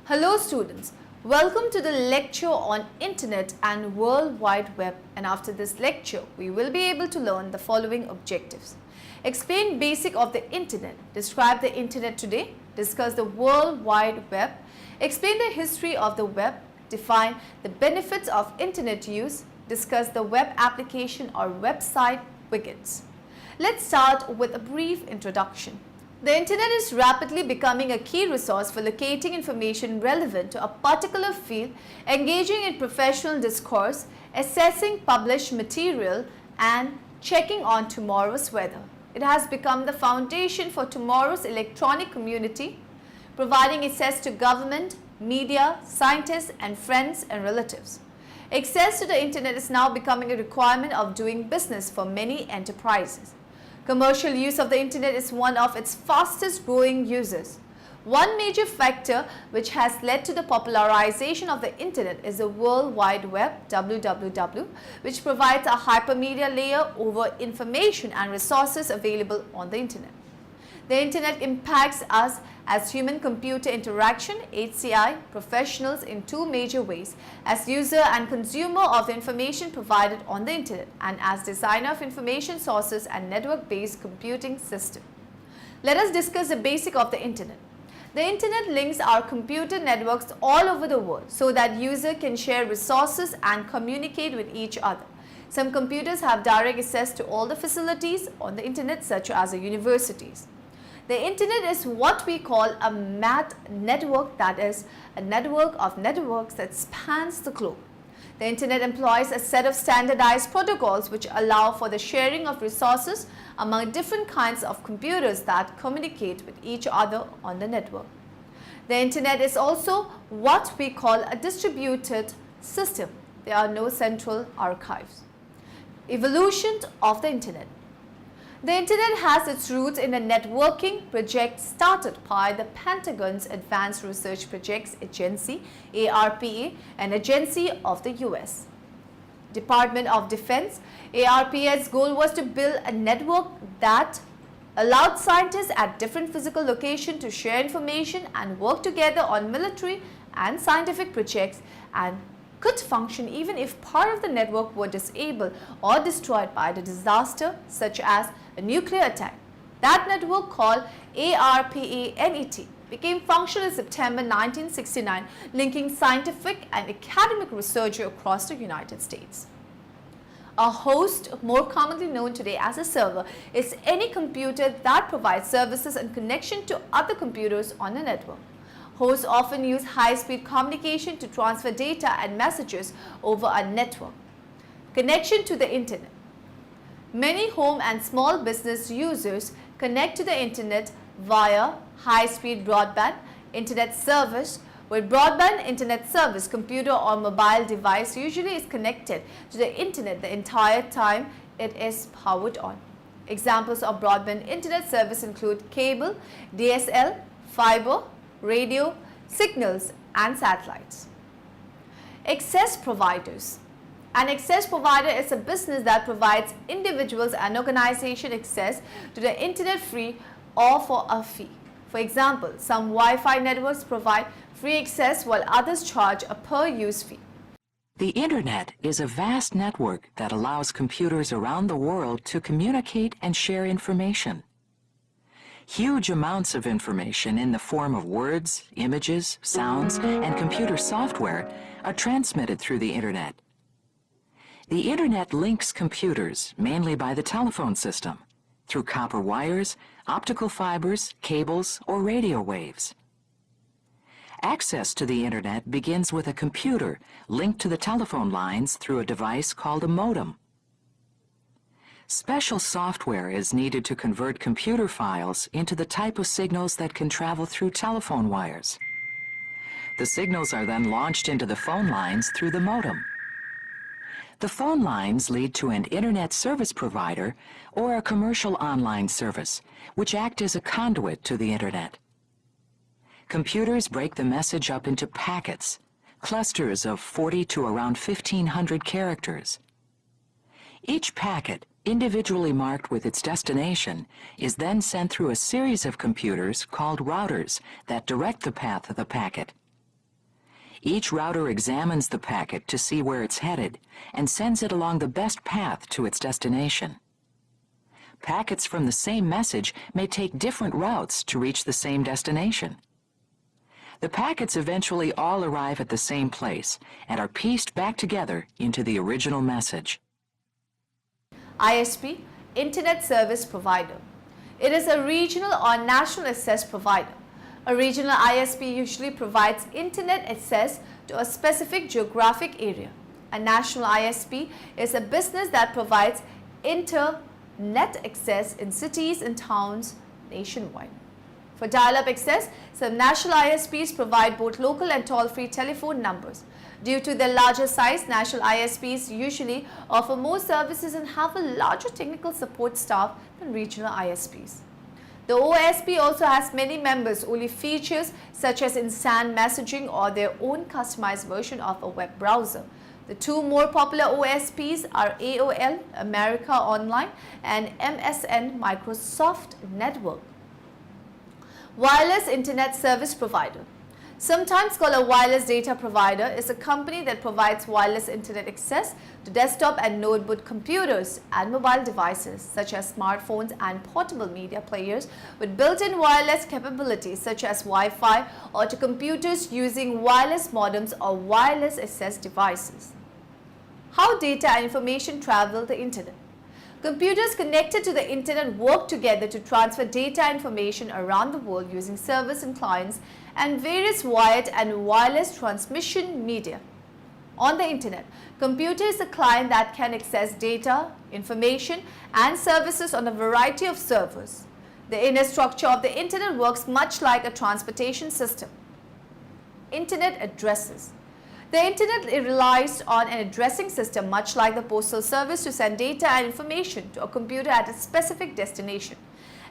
Hello students, welcome to the lecture on Internet and World Wide Web, and after this lecture we will be able to learn the following objectives. Explain basic of the Internet, describe the Internet today, discuss the World Wide Web, explain the history of the web, define the benefits of Internet use, discuss the web application or website widgets. Let's start with a brief introduction. The Internet is rapidly becoming a key resource for locating information relevant to a particular field, engaging in professional discourse, assessing published material, and checking on tomorrow's weather. It has become the foundation for tomorrow's electronic community, providing access to government, media, scientists, and friends and relatives. Access to the Internet is now becoming a requirement of doing business for many enterprises. Commercial use of the Internet is one of its fastest growing uses. One major factor which has led to the popularization of the Internet is the World Wide Web, WWW, which provides a hypermedia layer over information and resources available on the Internet. The Internet impacts us as human-computer interaction, HCI, professionals in two major ways, as user and consumer of the information provided on the Internet, and as designer of information sources and network-based computing system. Let us discuss the basic of the Internet. The Internet links our computer networks all over the world so that user can share resources and communicate with each other. Some computers have direct access to all the facilities on the Internet, such as the universities. The Internet is what we call a MAT network, that is, a network of networks that spans the globe. The Internet employs a set of standardized protocols which allow for the sharing of resources among different kinds of computers that communicate with each other on the network. The Internet is also what we call a distributed system. There are no central archives. Evolution of the Internet. The Internet has its roots in a networking project started by the Pentagon's Advanced Research Projects Agency, ARPA, an agency of the US. Department of Defense, ARPA's goal was to build a network that allowed scientists at different physical locations to share information and work together on military and scientific projects, and could function even if part of the network were disabled or destroyed by the disaster, such as a nuclear attack. That network, called ARPANET, became functional in September 1969, linking scientific and academic research across the United States. A host, more commonly known today as a server, is any computer that provides services and connection to other computers on a network. Hosts often use high-speed communication to transfer data and messages over a network. Connection to the Internet. Many home and small business users connect to the Internet via high-speed broadband Internet service. With broadband Internet service, computer or mobile device usually is connected to the Internet the entire time it is powered on. Examples of broadband Internet service include cable, DSL, fiber, radio, signals, and satellites. Access providers. An access provider is a business that provides individuals and organizations access to the Internet free or for a fee. For example, some Wi-Fi networks provide free access while others charge a per-use fee. The Internet is a vast network that allows computers around the world to communicate and share information. Huge amounts of information in the form of words, images, sounds, and computer software are transmitted through the Internet. The Internet links computers mainly by the telephone system, through copper wires, optical fibers, cables, or radio waves. Access to the Internet begins with a computer linked to the telephone lines through a device called a modem. Special software is needed to convert computer files into the type of signals that can travel through telephone wires. The signals are then launched into the phone lines through the modem. The phone lines lead to an Internet service provider or a commercial online service, which act as a conduit to the Internet. Computers break the message up into packets, clusters of 40 to around 1,500 characters. Each packet, individually marked with its destination, is then sent through a series of computers called routers that direct the path of the packet. Each router examines the packet to see where it's headed and sends it along the best path to its destination. Packets from the same message may take different routes to reach the same destination. The packets eventually all arrive at the same place and are pieced back together into the original message. ISP, Internet Service Provider. It is a regional or national access provider. A regional ISP usually provides internet access to a specific geographic area. A national ISP is a business that provides internet access in cities and towns nationwide. For dial-up access, some national ISPs provide both local and toll-free telephone numbers. Due to their larger size, national ISPs usually offer more services and have a larger technical support staff than regional ISPs. The OSP also has many members-only features such as instant messaging or their own customized version of a web browser. The two more popular OSPs are AOL, America Online, and MSN, Microsoft Network. Wireless Internet Service Provider. Sometimes called a wireless data provider, is a company that provides wireless internet access to desktop and notebook computers and mobile devices such as smartphones and portable media players with built-in wireless capabilities such as Wi-Fi, or to computers using wireless modems or wireless access devices. How data and information travel the internet. Computers connected to the internet work together to transfer data and information around the world using servers and clients and various wired and wireless transmission media. On the internet, computer is a client that can access data, information, and services on a variety of servers. The inner structure of the internet works much like a transportation system. Internet addresses. The internet relies on an addressing system much like the postal service to send data and information to a computer at a specific destination.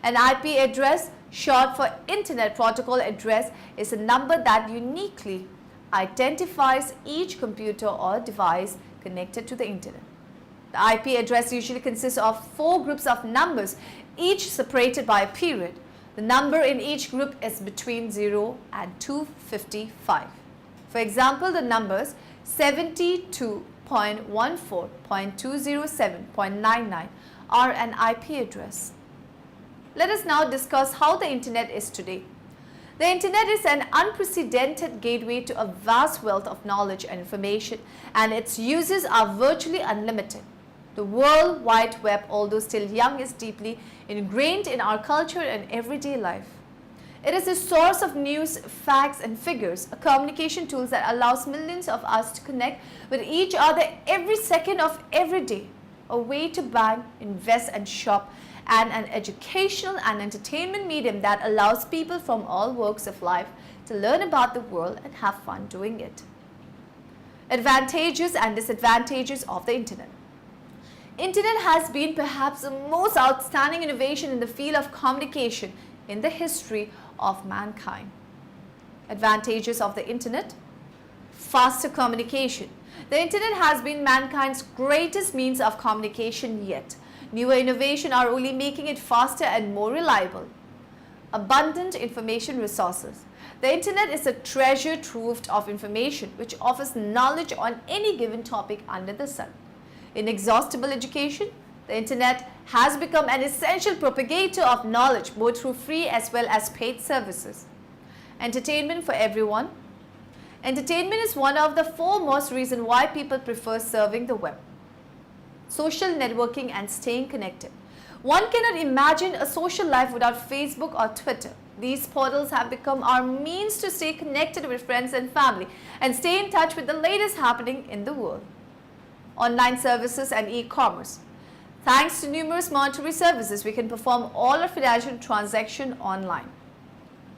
An IP address, short for Internet Protocol Address, is a number that uniquely identifies each computer or device connected to the internet. The IP address usually consists of 4 groups of numbers, each separated by a period. The number in each group is between 0 and 255. For example, the numbers 72.14.207.99 are an IP address. Let us now discuss how the internet is today. The internet is an unprecedented gateway to a vast wealth of knowledge and information, and its uses are virtually unlimited. The World Wide Web, although still young, is deeply ingrained in our culture and everyday life. It is a source of news, facts, and figures, a communication tool that allows millions of us to connect with each other every second of every day, a way to bank, invest, and shop, and an educational and entertainment medium that allows people from all walks of life to learn about the world and have fun doing it. Advantages and disadvantages of the internet. Internet has been perhaps the most outstanding innovation in the field of communication in the history of mankind. Advantages of the internet. Faster communication. The internet has been mankind's greatest means of communication yet. Newer innovations are only making it faster and more reliable. Abundant information resources. The internet is a treasure trove of information which offers knowledge on any given topic under the sun. Inexhaustible education. The internet has become an essential propagator of knowledge both through free as well as paid services. Entertainment for everyone. Entertainment is one of the foremost reasons why people prefer surfing the web. Social networking and staying connected. One cannot imagine a social life without Facebook or Twitter. These portals have become our means to stay connected with friends and family and stay in touch with the latest happening in the world. Online services and e-commerce. Thanks to numerous monetary services, we can perform all our financial transactions online.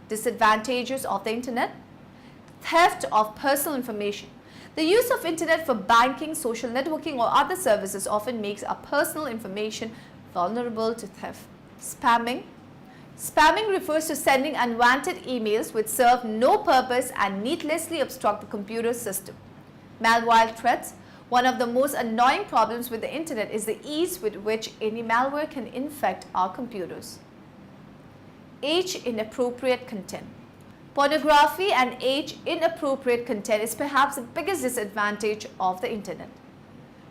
Disadvantages of the internet. Theft of personal information. The use of internet for banking, social networking, or other services often makes our personal information vulnerable to theft. Spamming. Spamming refers to sending unwanted emails which serve no purpose and needlessly obstruct the computer system. Malware threats. One of the most annoying problems with the internet is the ease with which any malware can infect our computers. Age-inappropriate content. Pornography and age-inappropriate content is perhaps the biggest disadvantage of the internet.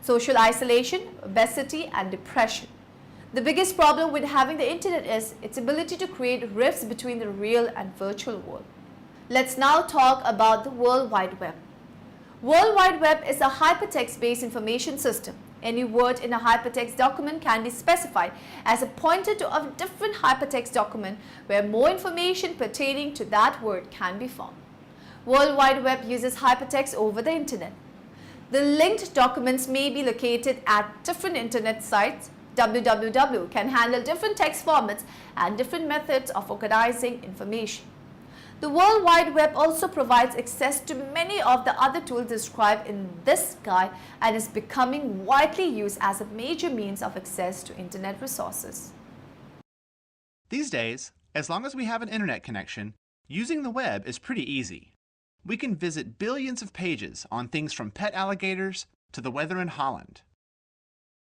Social isolation, obesity and depression. The biggest problem with having the internet is its ability to create rifts between the real and virtual world. Let's now talk about the World Wide Web. World Wide Web is a hypertext-based information system. Any word in a hypertext document can be specified as a pointer to a different hypertext document where more information pertaining to that word can be found. World Wide Web uses hypertext over the internet. The linked documents may be located at different internet sites. www can handle different text formats and different methods of organizing information. The World Wide Web also provides access to many of the other tools described in this guide and is becoming widely used as a major means of access to internet resources. These days, as long as we have an internet connection, using the web is pretty easy. We can visit billions of pages on things from pet alligators to the weather in Holland.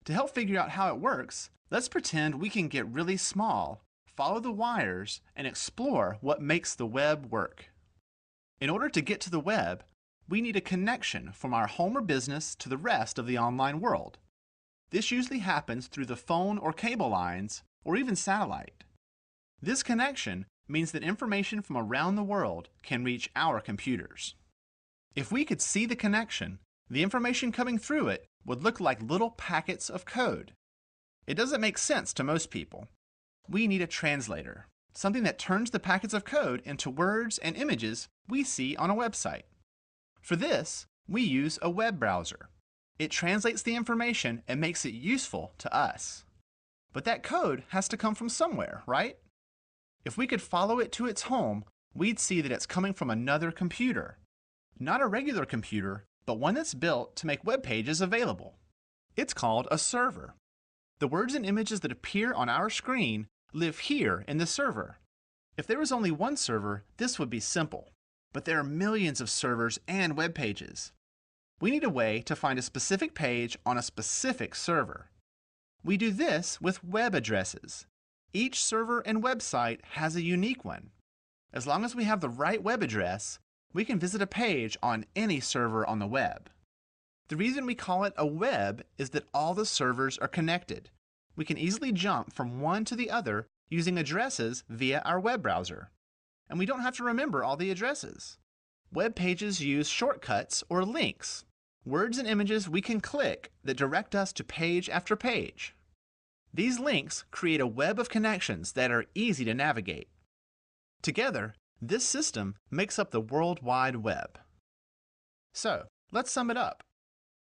To help figure out how it works, let's pretend we can get really small, follow the wires, and explore what makes the web work. In order to get to the web, we need a connection from our home or business to the rest of the online world. This usually happens through the phone or cable lines, or even satellite. This connection means that information from around the world can reach our computers. If we could see the connection, the information coming through it would look like little packets of code. It doesn't make sense to most people. We need a translator, something that turns the packets of code into words and images we see on a website. For this, we use a web browser. It translates the information and makes it useful to us. But that code has to come from somewhere, right? If we could follow it to its home, we'd see that it's coming from another computer. Not a regular computer, but one that's built to make web pages available. It's called a server. The words and images that appear on our screen live here in the server. If there was only one server, this would be simple. But there are millions of servers and web pages. We need a way to find a specific page on a specific server. We do this with web addresses. Each server and website has a unique one. As long as we have the right web address, we can visit a page on any server on the web. The reason we call it a web is that all the servers are connected. We can easily jump from one to the other using addresses via our web browser. And we don't have to remember all the addresses. Web pages use shortcuts or links, words and images we can click that direct us to page after page. These links create a web of connections that are easy to navigate. Together, this system makes up the World Wide Web. So, let's sum it up.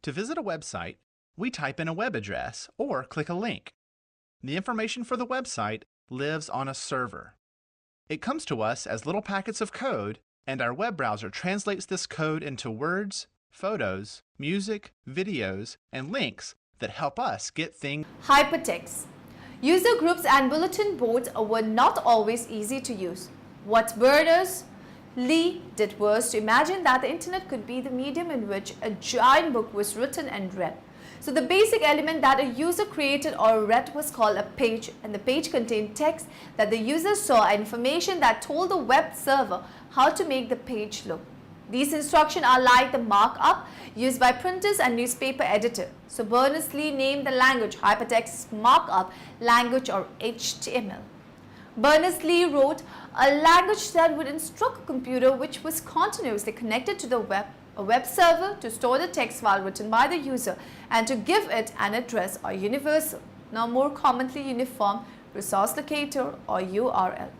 To visit a website, we type in a web address or click a link. The information for the website lives on a server. It comes to us as little packets of code, and our web browser translates this code into words, photos, music, videos, and links that help us get things. Hypertext. User groups and bulletin boards were not always easy to use. What Berners-Lee did was to imagine that the internet could be the medium in which a giant book was written and read. So the basic element that a user created or read was called a page, and the page contained text that the user saw and information that told the web server how to make the page look. These instructions are like the markup used by printers and newspaper editor. So Berners-Lee named the language Hypertext Markup Language, or HTML. Berners-Lee wrote a language that would instruct a computer which was continuously connected to the web, a web server, to store the text file written by the user and to give it an address or universal, now more commonly uniform, resource locator or URL.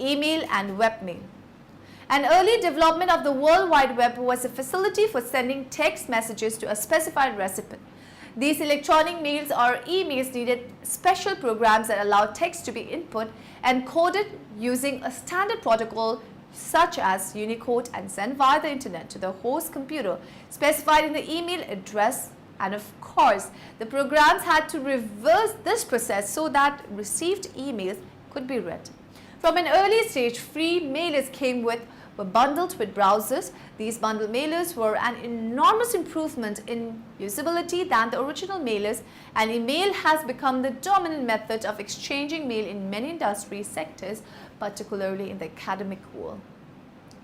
Email and webmail. An early development of the World Wide Web was a facility for sending text messages to a specified recipient. These electronic mails or emails needed special programs that allowed text to be input and coded using a standard protocol such as Unicode and sent via the internet to the host computer specified in the email address, and of course the programs had to reverse this process so that received emails could be read. From an early stage, free mailers came with were bundled with browsers. These bundle mailers were an enormous improvement in usability than the original mailers, and email has become the dominant method of exchanging mail in many industry sectors, particularly in the academic world.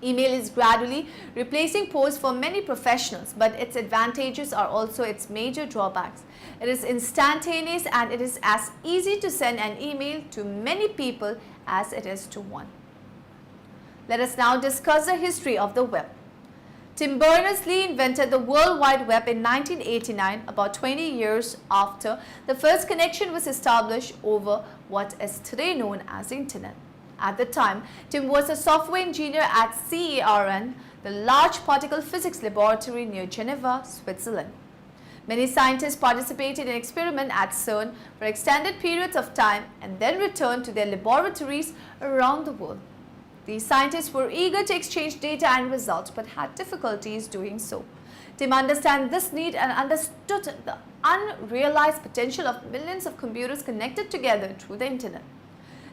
Email is gradually replacing post for many professionals, but its advantages are also its major drawbacks. It is instantaneous and it is as easy to send an email to many people as it is to one. Let us now discuss the history of the web. Tim Berners-Lee invented the World Wide Web in 1989, about 20 years after the first connection was established over what is today known as the Internet. At the time, Tim was a software engineer at CERN, the Large Particle Physics Laboratory near Geneva, Switzerland. Many scientists participated in experiments at CERN for extended periods of time and then returned to their laboratories around the world. These scientists were eager to exchange data and results but had difficulties doing so. Tim understood this need and understood the unrealized potential of millions of computers connected together through the Internet.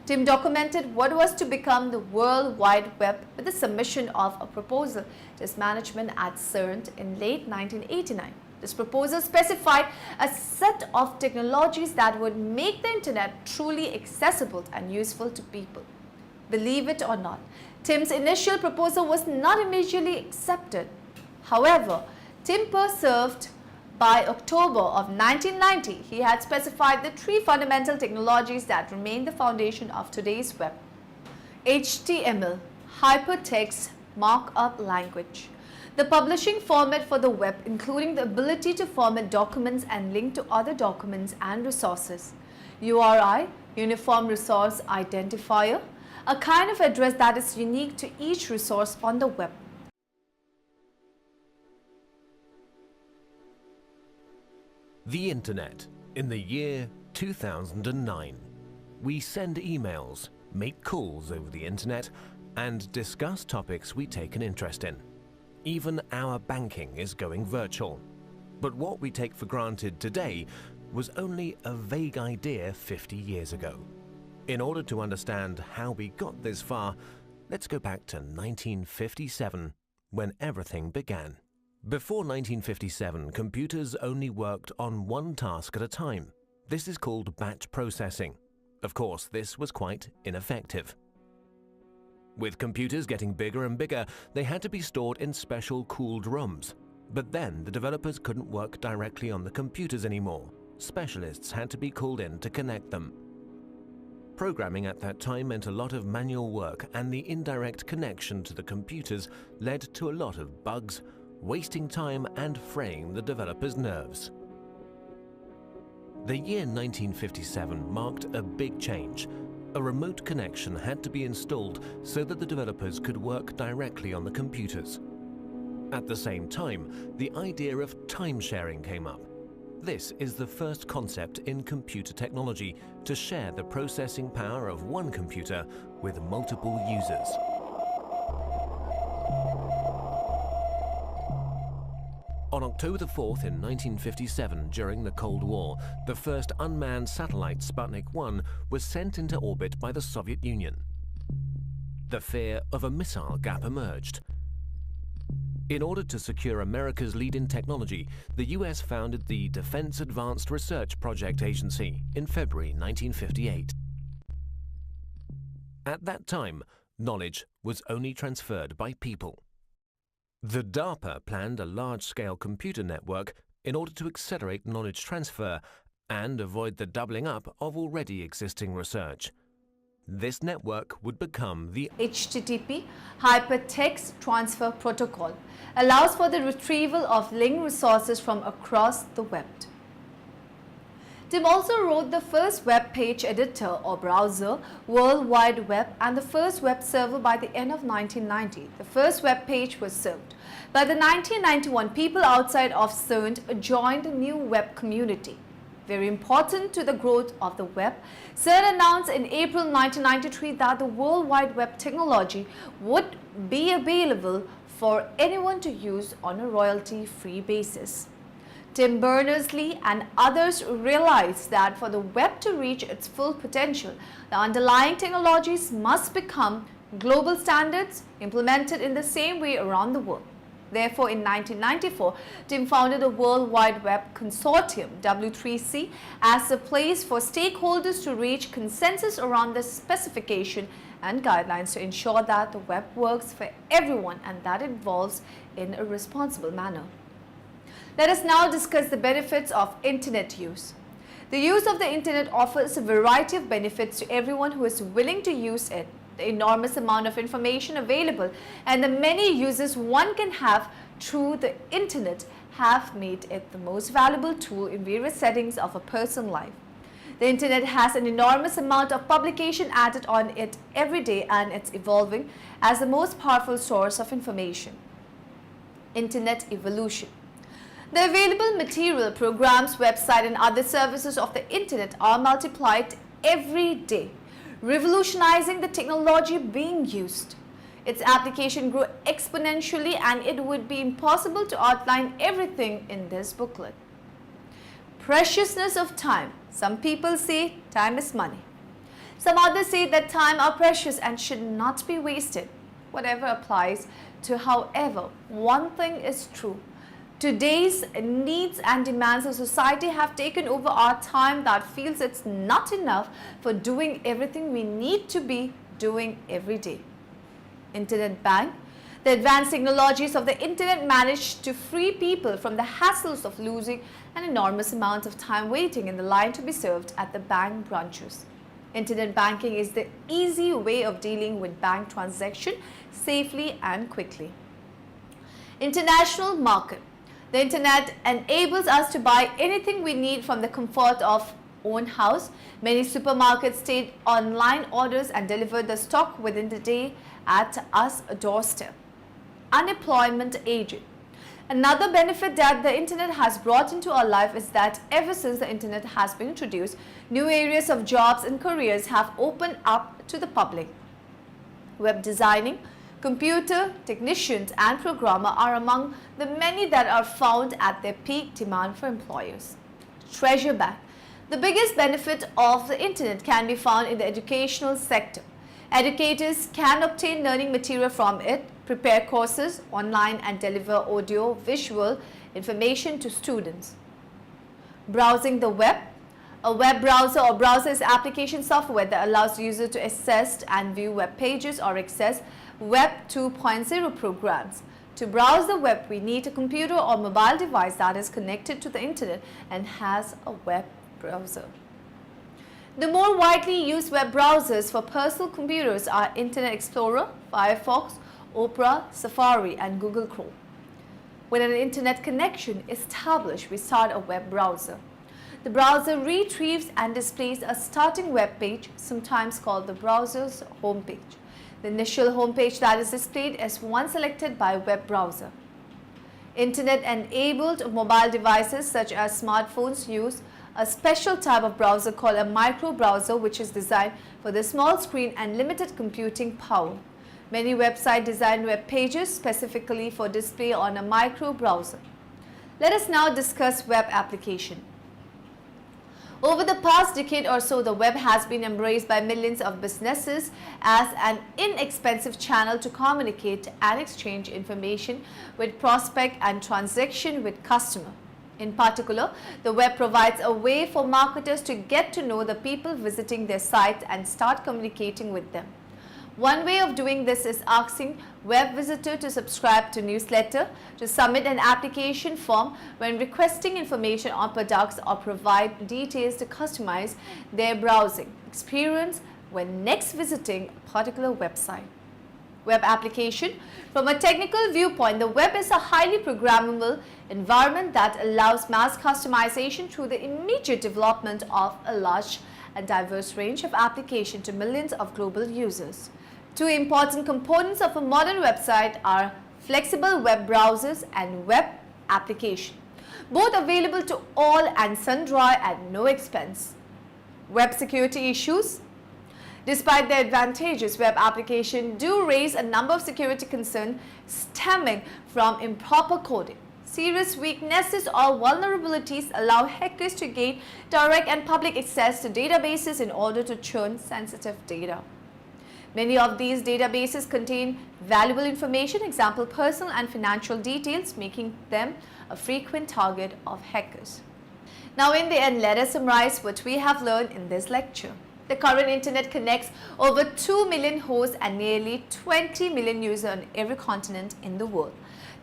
Tim documented what was to become the World Wide Web with the submission of a proposal to his management at CERN in late 1989. This proposal specified a set of technologies that would make the Internet truly accessible and useful to people. Believe it or not, Tim's initial proposal was not immediately accepted. However, Tim persevered. By October of 1990, he had specified the three fundamental technologies that remain the foundation of today's web: HTML, Hypertext Markup Language, the publishing format for the web, including the ability to format documents and link to other documents and resources, URI, Uniform Resource Identifier, a kind of address that is unique to each resource on the web. The Internet in the year 2009. We send emails, make calls over the Internet, and discuss topics we take an interest in. Even our banking is going virtual. But what we take for granted today was only a vague idea 50 years ago. In order to understand how we got this far, let's go back to 1957, when everything began. Before 1957, computers only worked on one task at a time. This is called batch processing. Of course, this was quite ineffective. With computers getting bigger and bigger, they had to be stored in special cooled rooms. But then the developers couldn't work directly on the computers anymore. Specialists had to be called in to connect them. Programming at that time meant a lot of manual work, and the indirect connection to the computers led to a lot of bugs, wasting time and fraying the developers' nerves. The year 1957 marked a big change. A remote connection had to be installed so that the developers could work directly on the computers. At the same time, the idea of time sharing came up. This is the first concept in computer technology to share the processing power of one computer with multiple users. On October 4th in 1957, during the Cold War, the first unmanned satellite Sputnik 1 was sent into orbit by the Soviet Union. The fear of a missile gap emerged. In order to secure America's lead in technology, the US founded the Defense Advanced Research Project Agency in February 1958. At that time, knowledge was only transferred by people. The DARPA planned a large-scale computer network in order to accelerate knowledge transfer and avoid the doubling up of already existing research. This network would become the HTTP, Hypertext Transfer Protocol, allows for the retrieval of linked resources from across the web. Tim also wrote the first web page editor or browser, World Wide Web, and the first web server by the end of 1990. The first web page was served. By the 1991, people outside of CERN joined the new web community. Very important to the growth of the web, CERN announced in April 1993 that the World Wide Web technology would be available for anyone to use on a royalty-free basis. Tim Berners-Lee and others realized that for the web to reach its full potential, the underlying technologies must become global standards implemented in the same way around the world. Therefore, in 1994, Tim founded the World Wide Web Consortium, W3C, as a place for stakeholders to reach consensus around the specification and guidelines to ensure that the web works for everyone and that it evolves in a responsible manner. Let us now discuss the benefits of internet use. The use of the internet offers a variety of benefits to everyone who is willing to use it. The enormous amount of information available and the many uses one can have through the internet have made it the most valuable tool in various settings of a person's life. The internet has an enormous amount of publication added on it every day, and it's evolving as the most powerful source of information. Internet evolution. The available material, programs, website and other services of the internet are multiplied every day, revolutionizing the technology being used. Its application grew exponentially, and it would be impossible to outline everything in this booklet. Preciousness of time. Some people say time is money. Some others say that time are precious and should not be wasted. Whatever applies to, however, one thing is true. Today's needs and demands of society have taken over our time that feels it's not enough for doing everything we need to be doing every day. Internet bank. The advanced technologies of the internet managed to free people from the hassles of losing an enormous amount of time waiting in the line to be served at the bank branches. Internet banking is the easy way of dealing with bank transactions safely and quickly. International market. The internet enables us to buy anything we need from the comfort of own house. Many supermarkets take online orders and deliver the stock within the day at us doorstep. Unemployment agent. Another benefit that the internet has brought into our life is that ever since the internet has been introduced, new areas of jobs and careers have opened up to the public. Web designing, computer technicians and programmers are among the many that are found at their peak demand for employers. Treasure bank. The biggest benefit of the internet can be found in the educational sector. Educators can obtain learning material from it, prepare courses online and deliver audio, visual information to students. Browsing the web. A web browser or browser is application software that allows users to access and view web pages or access Web 2.0 programs. To browse the web, we need a computer or mobile device that is connected to the internet and has a web browser. The more widely used web browsers for personal computers are Internet Explorer, Firefox, Opera, Safari and Google Chrome. When an internet connection is established, we start a web browser. The browser retrieves and displays a starting web page, sometimes called the browser's home page. The initial home page that is displayed is one selected by a web browser. Internet-enabled mobile devices such as smartphones use a special type of browser called a micro browser, which is designed for the small screen and limited computing power. Many websites design web pages specifically for display on a micro browser. Let us now discuss web application. Over the past decade or so, the web has been embraced by millions of businesses as an inexpensive channel to communicate and exchange information with prospect and transaction with customer. In particular, the web provides a way for marketers to get to know the people visiting their site and start communicating with them. One way of doing this is asking web visitor to subscribe to newsletter, to submit an application form when requesting information on products, or provide details to customize their browsing experience when next visiting a particular website. Web application. From a technical viewpoint, the web is a highly programmable environment that allows mass customization through the immediate development of a large and diverse range of applications to millions of global users. Two important components of a modern website are flexible web browsers and web application, both available to all and sundry at no expense. Web security issues. Despite their advantages, web applications do raise a number of security concerns stemming from improper coding. Serious weaknesses or vulnerabilities allow hackers to gain direct and public access to databases in order to churn sensitive data. Many of these databases contain valuable information, example personal and financial details, making them a frequent target of hackers. Now in the end, let us summarize what we have learned in this lecture. The current internet connects over 2 million hosts and nearly 20 million users on every continent in the world.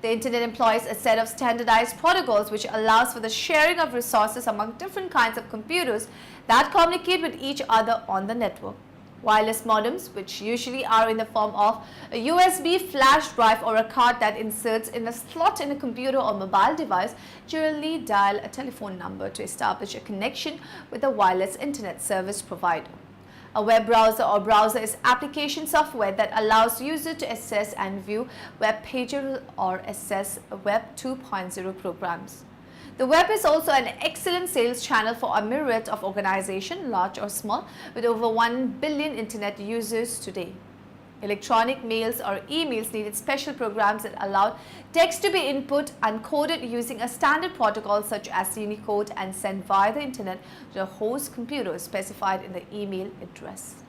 The internet employs a set of standardized protocols which allows for the sharing of resources among different kinds of computers that communicate with each other on the network. Wireless modems, which usually are in the form of a USB flash drive or a card that inserts in a slot in a computer or mobile device, generally dial a telephone number to establish a connection with a wireless internet service provider. A web browser or browser is application software that allows users to access and view web pages or access Web 2.0 programs. The web is also an excellent sales channel for a myriad of organizations, large or small, with over 1 billion internet users today. Electronic mails or emails needed special programs that allowed text to be input and coded using a standard protocol such as Unicode and sent via the internet to the host computer specified in the email address.